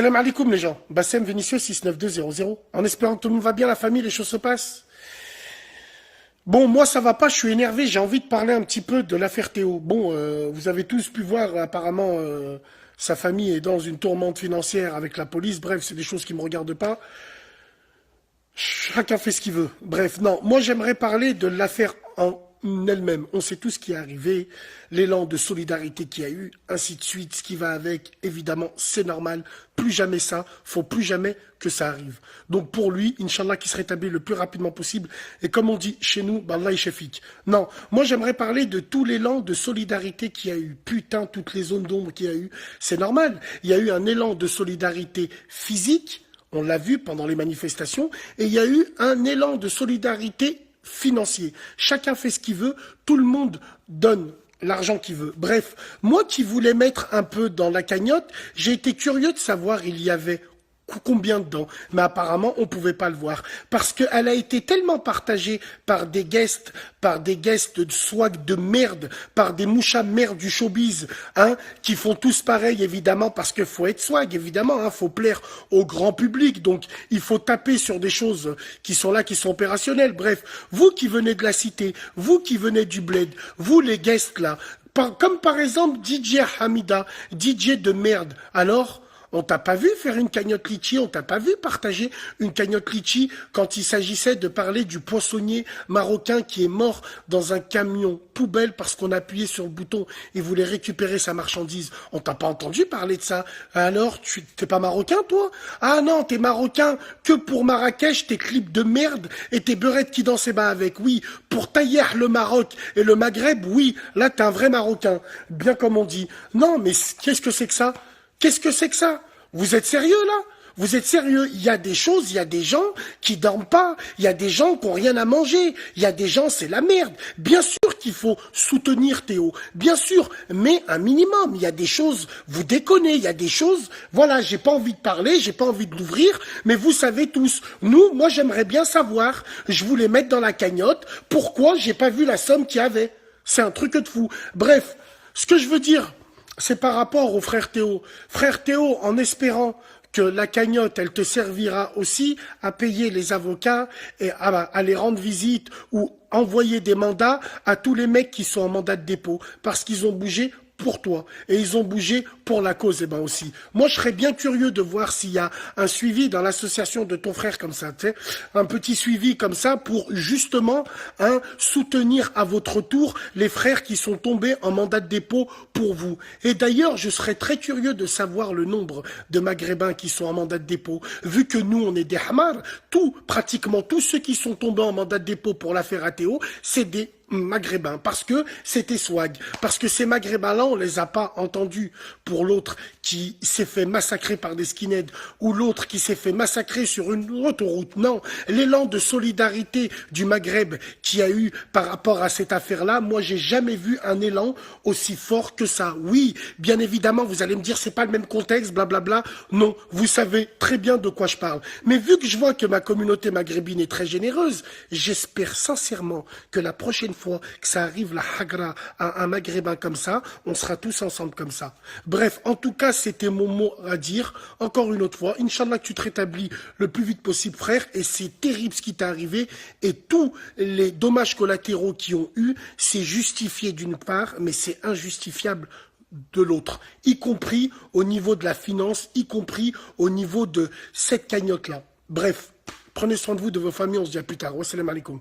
Salam alaikum les gens, Bassem Vinicius 69200. En espérant que tout le monde va bien, la famille, les choses se passent. Bon, moi ça va pas, je suis énervé, j'ai envie de parler un petit peu de l'affaire Théo. Bon, vous avez tous pu voir, apparemment, sa famille est dans une tourmente financière avec la police. Bref, c'est des choses qui me regardent pas. Chacun fait ce qu'il veut. Bref, non, moi j'aimerais parler de l'affaire en elle-même. On sait tout ce qui est arrivé, l'élan de solidarité qu'il y a eu, ainsi de suite, ce qui va avec, évidemment, c'est normal. Plus jamais ça, faut plus jamais que ça arrive. Donc pour lui, Inch'Allah, qu'il se rétablit le plus rapidement possible. Et comme on dit chez nous, Allah Shafik. Non, moi j'aimerais parler de tout l'élan de solidarité qu'il y a eu. Putain, toutes les zones d'ombre qu'il y a eu. C'est normal. Il y a eu un élan de solidarité physique. On l'a vu pendant les manifestations, et il y a eu un élan de solidarité financier. Chacun fait ce qu'il veut, tout le monde donne l'argent qu'il veut. Bref, moi qui voulais mettre un peu dans la cagnotte, j'ai été curieux de savoir il y avait combien dedans, mais apparemment on pouvait pas le voir parce qu'elle a été tellement partagée par des guests de swag de merde, par des mouchas merde du showbiz, hein, qui font tous pareil évidemment parce que faut être swag évidemment, hein, faut plaire au grand public, donc il faut taper sur des choses qui sont là, qui sont opérationnelles. Bref, vous qui venez de la cité, vous qui venez du bled, vous les guests là, comme par exemple DJ Hamida, DJ de merde, alors on t'a pas vu faire une cagnotte litchi, on t'a pas vu partager une cagnotte litchi quand il s'agissait de parler du poissonnier marocain qui est mort dans un camion poubelle parce qu'on a appuyé sur le bouton et voulait récupérer sa marchandise. On t'a pas entendu parler de ça. Alors, tu t'es pas marocain, toi? Ah non, t'es marocain que pour Marrakech, tes clips de merde et tes beurettes qui dansent bas avec. Oui, pour Taïer, le Maroc et le Maghreb, oui, là t'es un vrai marocain. Bien comme on dit. Non, mais qu'est-ce que c'est que ça? Qu'est-ce que c'est que ça? Vous êtes sérieux là? Vous êtes sérieux? Il y a des choses, il y a des gens qui dorment pas, il y a des gens qui ont rien à manger, il y a des gens, c'est la merde. Bien sûr qu'il faut soutenir Théo, bien sûr, mais un minimum. Il y a des choses, vous déconnez, il y a des choses, voilà, j'ai pas envie de parler, j'ai pas envie de l'ouvrir, mais vous savez tous. Nous, moi j'aimerais bien savoir, je voulais mettre dans la cagnotte, pourquoi j'ai pas vu la somme qu'il y avait. C'est un truc de fou. Bref, ce que je veux dire, c'est par rapport au frère Théo. Frère Théo, en espérant que la cagnotte, elle te servira aussi à payer les avocats et à les rendre visite ou envoyer des mandats à tous les mecs qui sont en mandat de dépôt parce qu'ils ont bougé pour toi et ils ont bougé pour la cause aussi. Moi, je serais bien curieux de voir s'il y a un suivi dans l'association de ton frère comme ça, tu sais, un petit suivi comme ça pour justement soutenir à votre tour les frères qui sont tombés en mandat de dépôt pour vous. Et d'ailleurs, je serais très curieux de savoir le nombre de Maghrébins qui sont en mandat de dépôt, vu que nous, on est des Hamars, pratiquement tous ceux qui sont tombés en mandat de dépôt pour l'affaire Athéo, c'est des Maghrébins, parce que c'était swag, parce que ces Maghrébins-là, on les a pas entendus. Pour l'autre qui s'est fait massacrer par des skinheads, ou l'autre qui s'est fait massacrer sur une autoroute. Non, l'élan de solidarité du Maghreb qui a eu par rapport à cette affaire-là, moi j'ai jamais vu un élan aussi fort que ça. Oui, bien évidemment, vous allez me dire c'est pas le même contexte, blablabla. Non, vous savez très bien de quoi je parle. Mais vu que je vois que ma communauté maghrébine est très généreuse, j'espère sincèrement que la prochaine fois que ça arrive la hagra à un maghrébin comme ça, on sera tous ensemble comme ça. Bref, en tout cas, c'était mon mot à dire. Encore une autre fois, Inch'Allah que tu te rétablis le plus vite possible, frère, et c'est terrible ce qui t'est arrivé, et tous les dommages collatéraux qui ont eu, c'est justifié d'une part, mais c'est injustifiable de l'autre, y compris au niveau de la finance, y compris au niveau de cette cagnotte-là. Bref, prenez soin de vous, de vos familles, on se dit à plus tard. Wassalamu alaikum.